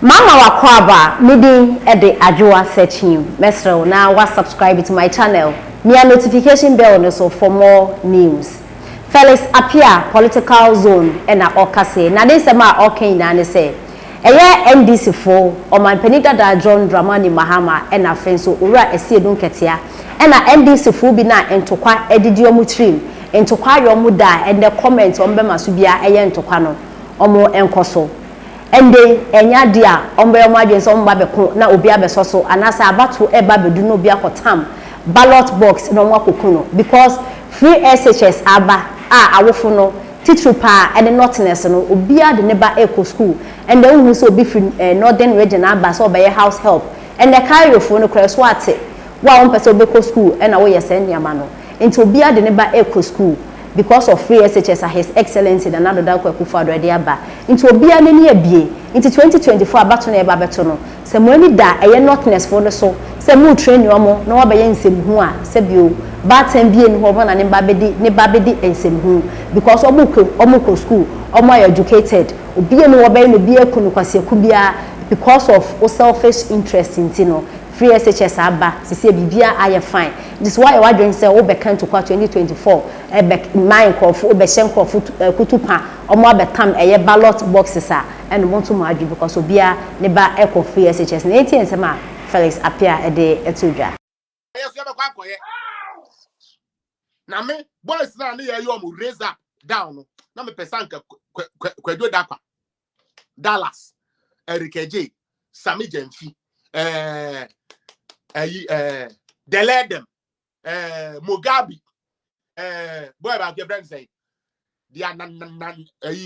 Mama wakwaba midi ede ajua searching mesro na wa subscribe to my channel near notification bell no so for more news. Felix appear political zone na okase na dey say ma okin na ne say eye NDC fo o man penita da John Dramani Mahama na fenso owura esiedun ketia na NDC fo bi na entokwa edidi omu trim entokwa yomu da and the comment on be maso bia eye entokwa no omo enkoso ende enya dia ombe omadwen so mba beko na obi abeso so anasa abato eba bedu no obi akotam ballot box no mwakokuno because free SHS aba awofo no titru pa and notness no obi ade ne ba eco school and then who so obi free northern region aba so obey house help and the carry fo no kreso ate wa on pese obeko school and na wo yesen niama no into obi ade ne ba eco school because of free SHS His Excellency the Nando Dako Akufo-Addo ade aba into obia ne ne abie into 2024 abato na eba beto no se mo ani da eye notness for no so se mo train omo na wa be nsem hu a se bio batem bie ni ho na ne ba bedi nsem hu because omo ko school omo are educated obia no wa be no bia kunu kwase kubia because of selfish interest in no free SHS aba sisi bibia aye fine this why you wadwen say wo bekan to kwa 2024 e be mine crop wo be shen crop kutupa omo abetam eye ballot boxes and want to marry because obia ne ba e free SHS na enti ensema Felix appear e de etudwa yes you be kwa koye na me boys na ne ye yo mo raise up down na me pesanka kwado dapa Dallas Erikeje Sami Jemfi Deledem Mugabe boy ba ke friend say dia nan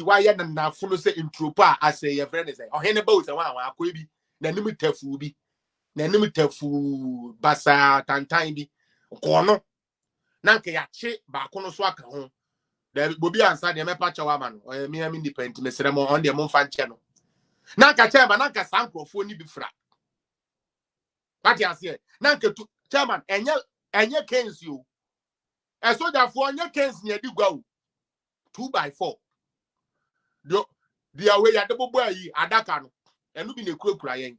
why na funu say intropa as your friend say o hene ba o say wa akwa bi na nim tafu bi na nim tafu basa tantan bi ko no na nke ya che ba ko no so aka ho da bobi ansa de me pa chawa ma no me am independent me sere mo on de mo fa nche no na nka che ba na nka sankrofo ni bi fra pati ase na nke tu chairman enye Kens you so therefore enye Kens ni adigwa o 2x4 the away ya de bobo ayi adaka no enu bi na kurakura yen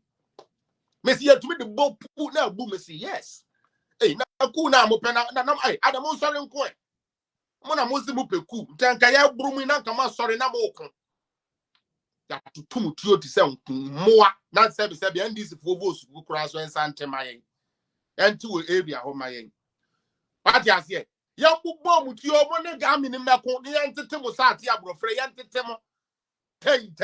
me see to me the bob na bu me see yes na ku na mo pena na adamu sori nko mo na mo si mo peku ntanka ya buru mu na nka ma sori na mo ko ya tutumu tuo ti se moa na se be NDC fo votes kura so ensante mayen enti wo area ho mayen pati ase ya bubbo mu tuo mo ne ga mi ni meko ne yentete mo saate abrofre yentete mo ten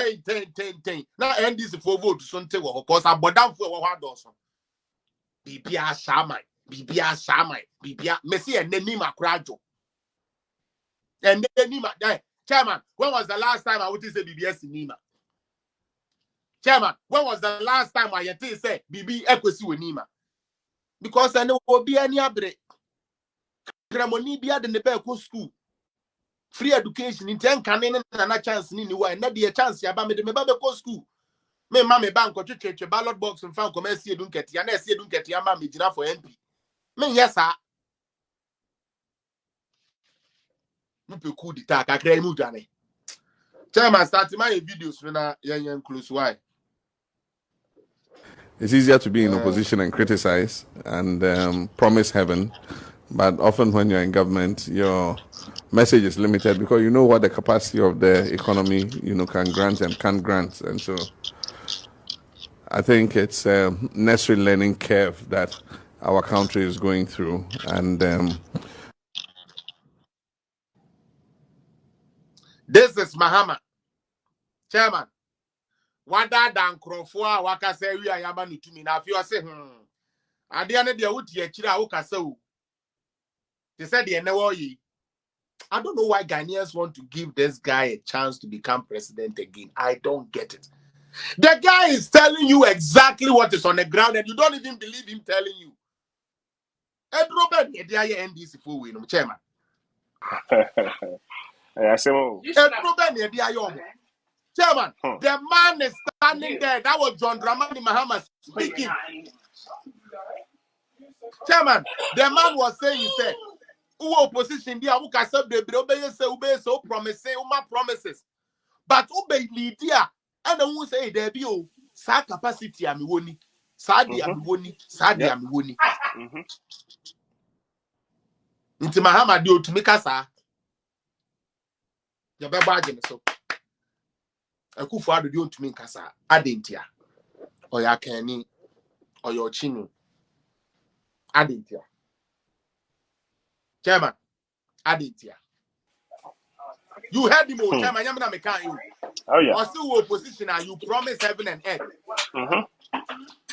na NDC fo vote so nte wo cause abodamfo wo ho adoso bibia shamai bibia mesi enani makrajo enani ma chairman when was the last time I would say BBS Nima? Chairman, when was the last time I say BB Equisi with Nima? Because I know will be any abre. Gramoni be at the Nebeko school. Free education in 10 cannon and a chance in anywhere, and not be a chance ya bame the Mebako school. Me mammy bank or church ballot box and found commercial don't get ya, and I see don't get your mammy for MP. Me, yes, sir. Mupu could attack a grey mudane. Chairman, starting my videos when I young close why. It's easier to be in opposition and criticize and promise heaven, but often when you're in government, your message is limited because you know what the capacity of the economy, can grant and can't grant. And so I think it's a necessary learning curve that our country is going through. And this is Mahama. Chairman. Wada dan krofo a waka say wi ayaba no tumi na afi o se ade ane de wuti akira wo kasa o they said the enewo yi. I don't know why Ghanaians want to give this guy a chance to become president again. I don't get it. The guy is telling you exactly what is on the ground and you don't even believe him telling you. Ed Robert e dey NDC for we no chairman. I say Ed Robert e dey ayo. Chairman, the man is standing there. That was John Dramani Mahama speaking. Chairman, the man was saying, he said, who opposition there, who can say, obey so promises, promises. But obey Lydia, and who say, there be sa capacity am woni sa di am woni sa di am woni nti mahama di otumi kasa ya be baage me so akufu ado di otumi kasa adentia oya kani oya chinu adentia chairman adentia you heard him chairman yamna me kan you or still opposition and you promise heaven and earth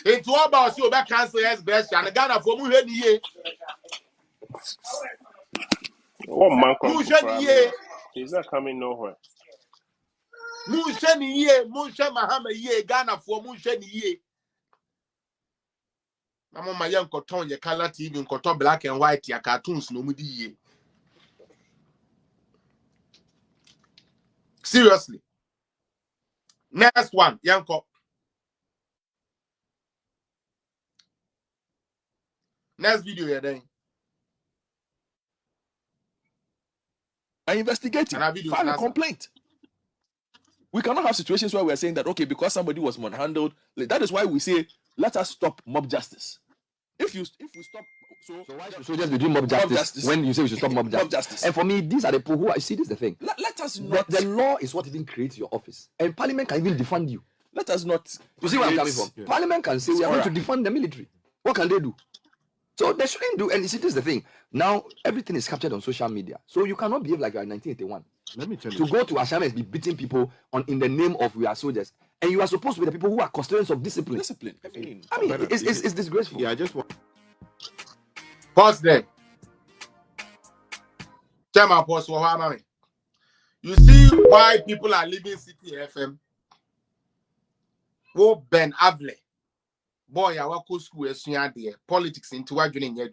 it's all about you back cancel SBS and Ghana for mu hwe ni ye One man comes he's not coming nowhere. Mu hwe ni ye mu hwe mahama ye Ghana for mu hwe ni ye mama ma ye nkoton ye color TV nkoton black and white ya cartoons no mu di ye seriously next one yanko next video here then I investigate it, file a complaint. We cannot have situations where we are saying that, okay, because somebody was manhandled, that is why we say, let us stop mob justice. If we stop, so why should soldiers be doing mob justice when you say we should stop mob justice? And for me, these are the people who, I see this is the thing. Let us not. The law is what even creates your office. And Parliament can even defund you. Let us not. You see where I'm coming from? Yeah. Parliament can say, we are going to defund the military. What can they do? So they shouldn't do, and you see, this is the thing. Now, everything is captured on social media. So you cannot behave like you are in 1981. Let me tell you. To go to Asham and be beating people in the name of we are soldiers. And you are supposed to be the people who are custodians of discipline. I mean, it's disgraceful. Yeah, I just want. Pause there. Chairman, pause for one. You see why people are leaving City FM? Wo Ben Avle. Boy, I work school there. Politics into what you need.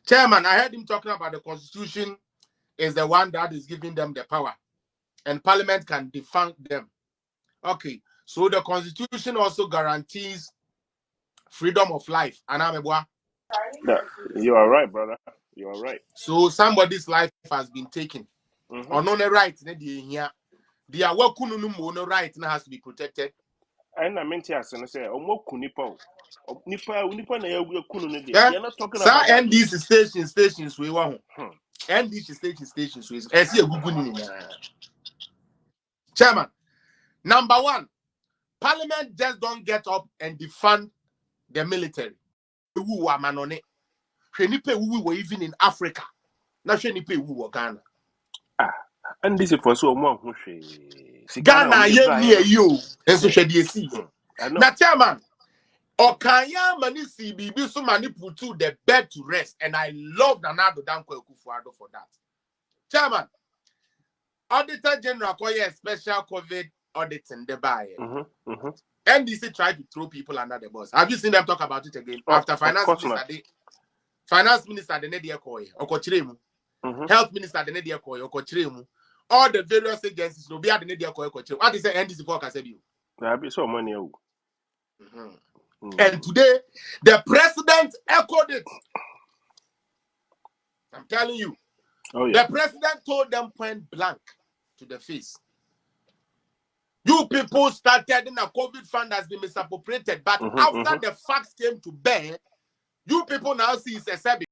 Chairman, I heard him talking about the Constitution is the one that is giving them the power, and Parliament can defund them. Okay, so the Constitution also guarantees freedom of life. You are right, brother. You are right. So somebody's life has been taken. Or no right, the right now has to be protected. And I meant to say, Nipa na ya kunu ne dey. You're not talking about NDC stations we want. NDC stations we. I see a good Chairman, number one, Parliament just don't get up and defund the military. Who are manone? Who were even in Africa. Not Shenipe who were Ghana. And this is for so long. Ghana ye near you. And so should you see. Now, Chairman. Okanya mani CBB so many put to the bed to rest, and I love Nanado Danko Kufuado for that. Chairman, Auditor General Koye special COVID auditing the buy. NDC tried to throw people under the bus. Have you seen them talk about it again? After Finance Minister the Nedia Koye, Okochiremu, Health Minister the Nedia Koye, Okochiremu, all the various agencies will be at the Nedia Koye, Okochiremu. What is the NDC for Kasebi? There be so money. And today, the president echoed it. I'm telling you. The president told them point blank to the face. You people started in a COVID fund has been misappropriated, but after the facts came to bear, you people now see it's a